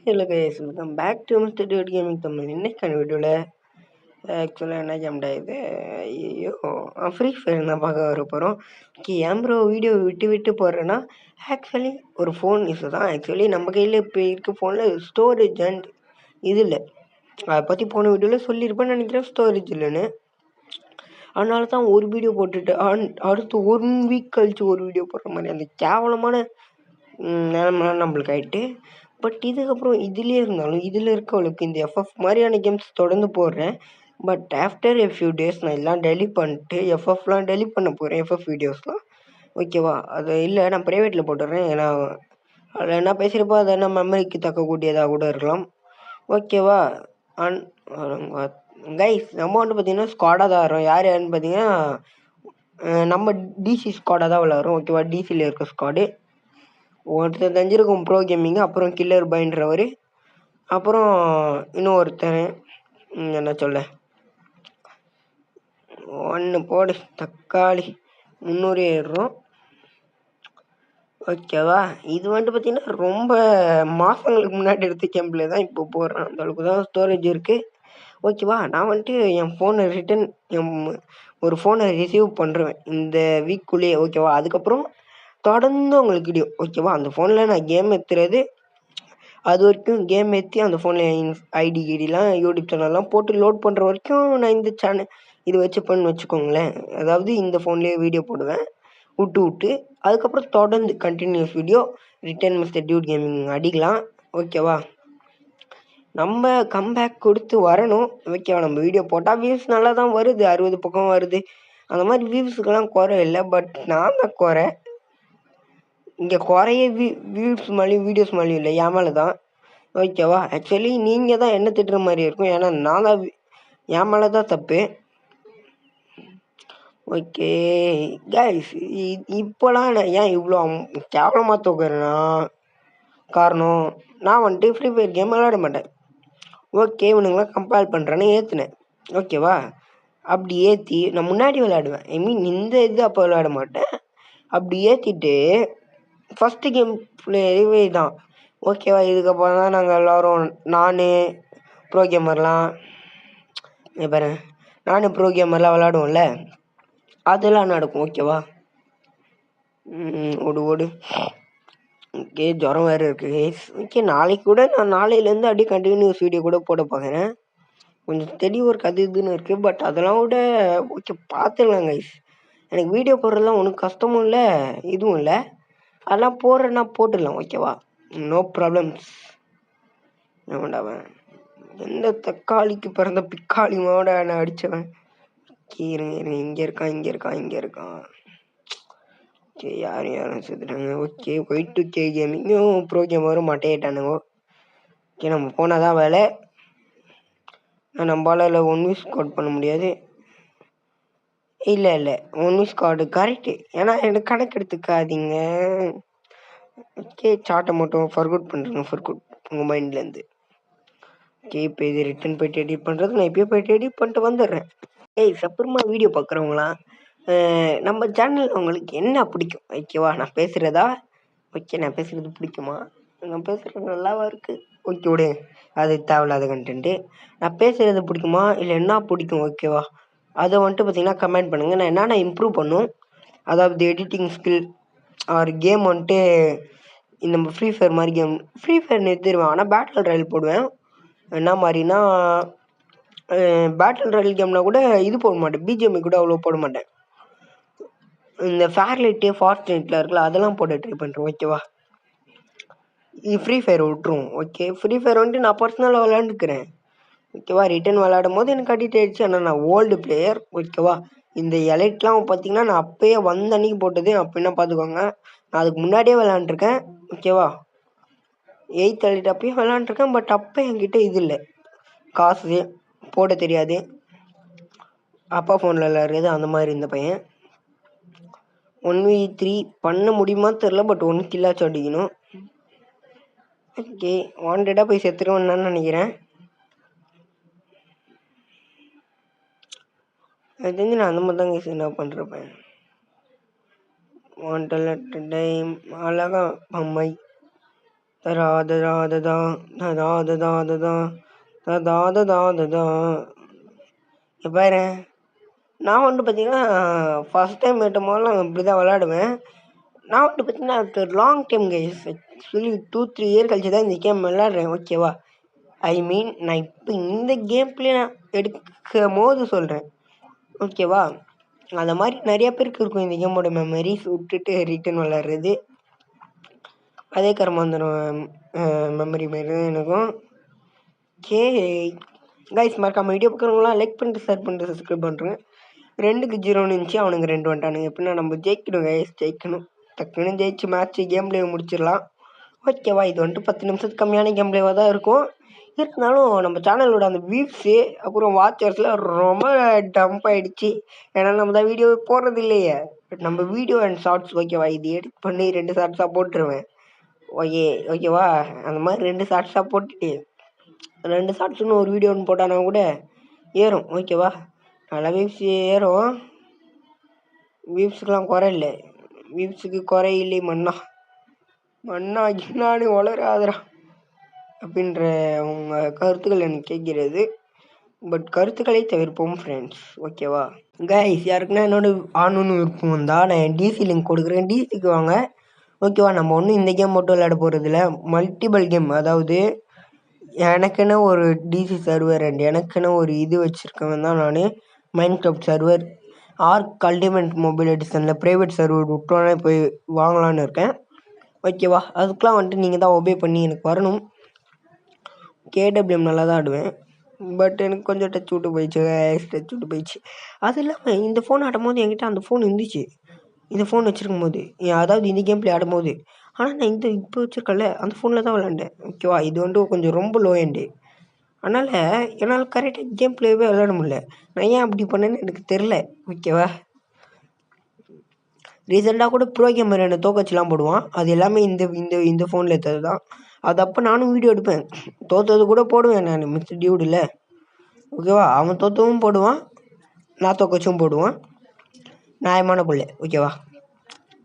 Hello guys, welcome back to mister dude gaming Tamil. இன்னைக்கான வீடியோவில் ஆக்சுவலாக என்ன கேம்டா இது? ஐயோ, ஃப்ரீ ஃபயர் தான் பார்க்க வர போகிறோம். ஏன் ப்ரோ வீடியோ விட்டு விட்டு போடுறேன்னா, ஆக்சுவலி ஒரு ஃபோன் இஷ்யூ தான். ஆக்சுவலி நம்ம கையில் இப்போ இருக்க ஃபோனில் ஸ்டோரேஜ் அண்ட் இது இல்லை. அதை பற்றி போன வீடியோவில் சொல்லியிருப்பேன்னு நினைக்கிறேன், ஸ்டோரேஜ் இல்லைன்னு. அதனால தான் ஒரு வீடியோ போட்டுட்டு அடுத்து 1 வீக் கழிச்சு ஒரு வீடியோ போடுற மாதிரி அந்த கேவலமான நிலமெல்லாம் நம்மளுக்கு ஆகிட்டு. பட் இதுக்கப்புறம் இதுலேயே இருந்தாலும் இதில் இருக்கவளுக்கு இந்த எஃப்எஃப் மாதிரியான கேம்ஸ் தொடர்ந்து போடுறேன். But after a few days நான் எல்லாம் டெலிட் பண்ணிட்டு எஃப்எஃப்லாம் டெலிட் பண்ண போகிறேன், எஃப்எஃப் வீடியோஸ்லாம். ஓகேவா? அது இல்லை, நான் ப்ரைவேட்டில் போட்டுடுறேன். ஏன்னா அதில் என்ன பேசுகிறப்போ அது என்ன மெமரிக்கு தக்கக்கூடியதாக கூட இருக்கலாம். ஓகேவா? கைஸ், நம்ம வந்து பார்த்தீங்கன்னா ஸ்குவாடாக தான் வரோம். யார் யாருன்னு பார்த்தீங்கன்னா நம்ம டிசி ஸ்குவாடாக தான் விளாட்றோம். ஓகேவா? டிசியில் இருக்க ஸ்குவாடு ஒருத்தர் தெரிஞ்சிருக்கும், ப்ரோ கேமிங்கு. அப்புறம் கில்லர் பைன்றவர். அப்புறம் இன்னொருத்தர் என்ன சொல்ல, ஒன்று போடு தக்காளி 300 ஏறும். ஓகேவா? இது வந்துட்டு பார்த்தீங்கன்னா ரொம்ப மாதங்களுக்கு முன்னாடி எடுத்த கேம்பில் தான் இப்போ போடுறேன். அந்த அளவுக்கு தான் ஸ்டோரேஜ் இருக்குது. ஓகேவா? நான் வந்துட்டு என் ஃபோனை ஒரு ஃபோனை ரிசீவ் பண்ணுறேன் இந்த வீக்குள்ளேயே. ஓகேவா? அதுக்கப்புறம் தொடர்ந்து உங்களுக்கு வீடியோ. ஓகேவா? அந்த ஃபோனில் நான் கேம் ஏற்றுறது, அது வரைக்கும் கேம் ஏற்றி அந்த ஃபோனில் ஐடி கிடிலாம் யூடியூப் சேனல்லாம் போட்டு லோட் பண்ணுற வரைக்கும் நான் இந்த சேனல் இது வச்சுப்பேன்னு வச்சுக்கோங்களேன். அதாவது இந்த ஃபோன்லேயே வீடியோ போடுவேன் விட்டு. அதுக்கப்புறம் தொடர்ந்து continues video return mister dude gaming அடிக்கலாம். ஓகேவா? நம்ம கம்பேக் கொடுத்து வரணும். ஓகேவா? நம்ம வீடியோ போட்டால் வியூஸ் நல்லா தான் வருது, 60 பக்கம் வருது. அந்த மாதிரி வியூஸுக்கெல்லாம் குறை இல்லை. பட் நான் தான் குறை. இங்கே குறைய வியூஸ் மேலேயும் வீடியோஸ் மேலேயும் இல்லை, என் மேலே தான். ஓகேவா? ஆக்சுவலி நீங்கள் தான் என்ன திட்டுற மாதிரி இருக்கும். ஏன்னா நான் தான் என் மேலே தான் தப்பு. ஓகே கைஸ், இப்போலாம் நான் ஏன் இவ்வளோ கேவலமாக தூக்குறேன்னா, காரணம் நான் வந்துட்டு ஃப்ரீ ஃபயர் கேம் விளையாட மாட்டேன். ஓகே, இவனுங்களாம் கம்பேர் பண்ணுறேன்னு ஏற்றுனேன். ஓகேவா? அப்படி ஏற்றி நான் முன்னாடி விளையாடுவேன். ஐ மீன் இந்த இது அப்போ விளையாட மாட்டேன். அப்படி ஏற்றிட்டு ஃபஸ்ட்டு கேம் பிளேவே தான். ஓகேவா? இதுக்கப்புறம் தான் நாங்கள் எல்லோரும் ப்ரோ கேமர்லாம் விளாடுவோம்ல, அதெல்லாம் நடக்கும். ஓகேவா? ஓடு ஓகே, ஜுரம் வேறு இருக்குது. ஓகே, நாளைக்கு கூட நான் நாளையிலேருந்து அப்படியே கண்டினியூஸ் வீடியோ கூட போட பார்க்குறேன். கொஞ்சம் ஸ்டெடி ஒர்க் அது இதுன்னு இருக்குது. பட் அதெல்லாம் விட ஓகே பார்த்துக்கலாம் கைஸ். எனக்கு வீடியோ போடுறதுலாம் ஒன்றும் கஷ்டமும் இல்லை, இதுவும் இல்லை. அதெல்லாம் போடுறேன்னா போட்டுடலாம். ஓகேவா? No problems. வேண்டாவன் எந்த தக்காளிக்கு பிறந்த பிக்காளியோட நான் அடித்தவன். இங்கே இருக்கான். ஓகே, யாரும் சேர்த்துட்டாங்க. ஓகே, Y2K கேமிங்கும் ப்ரோ கேமரும் மாட்டேட்டானுங்க. ஓகே, நம்ம போனால் தான் வேலை. நம்மளால் 1 வீக் ஸ்குவாட் பண்ண முடியாது. இல்லை 1 வீக் ஸ்குவாடு கரெக்டு. ஏன்னா எனக்கு கணக்கு எடுத்துக்காதீங்க. ஓகே, சாட்டை மட்டும் ஃபர்குட் பண்ணுறேங்க. ஃபர்குட் உங்கள் மைண்ட்லேருந்து. ஓகே, இப்போ இது ரிட்டன் போய்ட்டு எடிட் பண்ணுறது. நான் இப்போயே போய்ட்டு எடிட் பண்ணிட்டு வந்துடுறேன். அப்புறமா வீடியோ பார்க்குறவங்களாம் நம்ம சேனல் உங்களுக்கு என்ன பிடிக்கும்? ஓகேவா? நான் பேசுகிறதா? ஓகே, நான் பேசுகிறது பிடிக்குமா? நான் பேசுகிறது நல்லாவா இருக்குது? ஓகே விடு, அது தேவையில்லாத கண்டென்ட்டு. நான் பேசுகிறது பிடிக்குமா இல்லை என்ன பிடிக்கும்? ஓகேவா? அதை வந்துட்டு பார்த்தீங்கன்னா கமெண்ட் பண்ணுங்கள். நான் என்னென்ன இம்ப்ரூவ் பண்ணும், அதாவது எடிட்டிங் ஸ்கில் ஆர் கேம் வந்துட்டு இந்த ஃப்ரீ ஃபயர் மாதிரி கேம். ஃப்ரீ ஃபயர் நிறுத்திடுவேன், ஆனால் பேட்டில் ராயல் போடுவேன். என்ன மாதிரினா, பேட்டில் ராயல் கேம்னா கூட இது போட மாட்டேன், பிஜிஎம்ஐ கூட அவ்வளோ போட மாட்டேன். இந்த ஃபேர்லைட்டு ஃபார்ட்நைட்டில் இருக்குல்ல, அதெல்லாம் போட்டு ட்ரை பண்ணுறேன். ஓகேவா? இது ஃப்ரீ ஃபயர் விட்டுரும். ஓகே, ஃப்ரீ ஃபயர் வந்துட்டு நான் பர்சனலாக விளாண்டுக்கிறேன். ஓகேவா? ரிட்டன் விளாடும் போது எனக்கு அடிக்ட் ஆகிடுச்சு. ஆனால் நான் ஓல்டு பிளேயர். ஓகேவா? இந்த எலைட்லாம் பார்த்தீங்கன்னா நான் அப்போயே வந்த அன்றைக்கி போட்டது. அப்போ என்ன பார்த்துக்கோங்க, நான் அதுக்கு முன்னாடியே விளாண்டுருக்கேன். ஓகேவா? 8th எலைட் அப்பயே விளாண்டுருக்கேன். பட் அப்போ என்கிட்ட இது இல்லை, காசு போட தெரியாது. அப்பா ஃபோனில் விளாட்றது அந்த மாதிரி இந்த பையன். 1v3 பண்ண முடியுமான்னு தெரில. பட் 1 கில்லாச்சும் அடிக்கணும். ஓகே, வாண்டடாக போய் செத்துருவேன்னு நினைக்கிறேன். அது தெரிஞ்சு நான் அந்த மாதிரி தாங்க என்ன பண்ணுறப்பேன். வாண்டட் டைம் அழகா அம்மை ததாததாததா ததாததாததா ததாததாததா. இங்க பாரேன். நான் வந்து பார்த்தீங்கன்னா, ஃபர்ஸ்ட் டைம் போதெல்லாம் இப்படி தான் விளையாடுவேன். நான் வந்து பார்த்தீங்கன்னா, after long time guys actually 2, 3 year கழிச்சு தான் இந்த கேம் விளையாடுறேன். ஓகேவா? ஐ மீன் நான் இப்போ இந்த கேம் பிளே நான் எடுக்கும்போது சொல்கிறேன். ஓகேவா? அந்த மாதிரி நிறைய பேருக்கு இருக்கும் இந்த கேமோட மெமரிஸ் விட்டுட்டு ரிட்டன் விளையாடுறது. அதே கர்மாந்திரம் மெமரி மாரி தான் எனக்கும். ஓகே கைஸ், மறக்காம வீடியோ பார்க்குறவங்களாம் லைக் பண்ணிட்டு, ஷேர் பண்ணிட்டு, சப்ஸ்கிரைப் பண்ணுறேங்க. 2க்கு 0 இருந்துச்சு, அவனுங்க 2 வந்துட்டானுங்க. எப்படின்னா நம்ம ஜெயிக்கணும் கைஸ், ஜெயிக்கணும். டக்குன்னு ஜெயிச்சு மேட்ச் கேம் பிளே முடிச்சிடலாம். ஓகேவா? இது வந்துட்டு 10 நிமிஷத்துக்கு கம்மியான கேம் பிளேவாக தான் இருக்கும். இருந்தாலும் நம்ம சேனலோட அந்த வியூஸு அப்புறம் வாட்சர்ஸ்லாம் ரொம்ப டம்ப் ஆகிடுச்சு. ஏன்னா நம்ம தான் வீடியோ போடுறது இல்லையே. பட் நம்ம வீடியோ அண்ட் ஷார்ட்ஸ் ஓகேவா, இது எடிட் பண்ணி 2 ஷார்ட்ஸாக போட்டுருவேன். ஓகேவா? அந்த மாதிரி 2 ஷார்ட்ஸாக போட்டுட்டு 2 ஷார்ட்ஸ்னு ஒரு வீடியோ ஒன்று போட்டானா கூட ஏறும். ஓகேவா? நல்லா வியூஸ் ஏறும். வியூஸுக்கெலாம் குறை இல்லை. வியூஸுக்கு குறை இல்லை மண்ணா. மண்ணா என்னான்னு வளராதரா அப்படின்ற உங்கள் கருத்துக்கள் எனக்கு கேட்கிறது. பட் கருத்துக்களை தவிர்ப்போம் ஃப்ரெண்ட்ஸ். ஓகேவா கைஸ்? யாருக்குன்னா என்னோட ஆணுன்னு விருப்பம் வந்தால் நான் என் டிசி லிங்க் கொடுக்குறேன். டிசிக்கு வாங்க. ஓகேவா? நம்ம ஒன்றும் இந்த கேம் மட்டும் விளையாட போகிறதில்ல, மல்டிபிள் கேம். அதாவது எனக்குன்னு ஒரு டிசி சர்வர் அண்ட் எனக்குன்னு ஒரு இது வச்சுருக்கவன் தான் நான். Minecraft server ark ultimate mobile எடிஷனில் ப்ரைவேட் சர்வர் விட்டோன்னே போய் வாங்கலான்னு இருக்கேன். ஓகேவா? அதுக்கெலாம் வந்துட்டு நீங்கள் தான் ஒபே பண்ணி எனக்கு வரணும். கேடபிள்யூஎம் நல்லா தான் ஆடுவேன். பட் எனக்கு கொஞ்சம் டச் விட்டு போயிடுச்சு. டச் விட்டு போயிடுச்சு. அது இல்லாமல் இந்த ஃபோன் ஆடும்போது என்கிட்ட அந்த ஃபோன் இருந்துச்சு. இந்த ஃபோன் வச்சுருக்கும் போது, அதாவது இந்த கேம் பிளே ஆடும்போது. ஆனால் நான் இந்த இப்போ வச்சுருக்கல அந்த ஃபோனில் தான் விளாண்டேன். ஓகேவா? இது வந்துட்டு கொஞ்சம் ரொம்ப லோ எண்டு. அதனால் என்னால் கரெக்டாக கேம் பிளேவே விளையாட முடியல. நான் ஏன் அப்படி பண்ணேன்னு எனக்கு தெரில. ஓகேவா? ரீசெண்டாக கூட ப்ரோ கேமர் என்னை தோக்கச்சிலாம் போடுவான். அது எல்லாமே இந்த இந்த இந்த ஃபோனில் எடுத்தது தான். அது அப்போ நானும் வீடியோ எடுப்பேன். தோற்றது கூட போடுவேன் நான், மிஸ்டர் டியூடில். ஓகேவா? அவன் தோற்றவும் போடுவான், நான் தோக்கச்சும் போடுவான். நியாயமான பிள்ளை. ஓகேவா?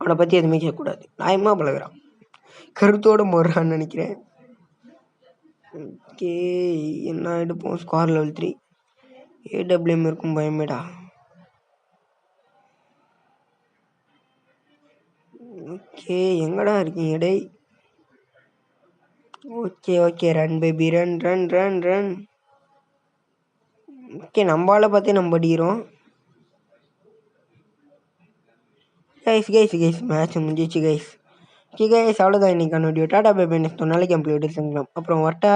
அவனை பற்றி எதுவுமே கேட்கக்கூடாது. நியாயமாக பழகுறான். கருத்தோடு போடுறான்னு நினைக்கிறேன். ஓகே, என்ன எடுப்போம்? ஸ்குவார் லெவல் 3 ஏடபிள்யூஎம் இருக்கும் பயமேடா. ஓகே, எங்கடா இருக்கீங்க டே? Okay okay, run baby run run run run. Okay, நம்மளால பார்த்து நம்ம அடிக்கிறோம். கைஸ் கைஸ் கைஸ், மேட்ச் முடிஞ்சிச்சு கைஸ். ஓகே கைஸ், அவ்வளோதான் இன்னைக்கான வீடியோ. டாடா பை பை. நெக்ஸ்ட் நாளைக்கு கம்ப்ளீட் செஞ்சலாம். அப்புறம் வரட்டா.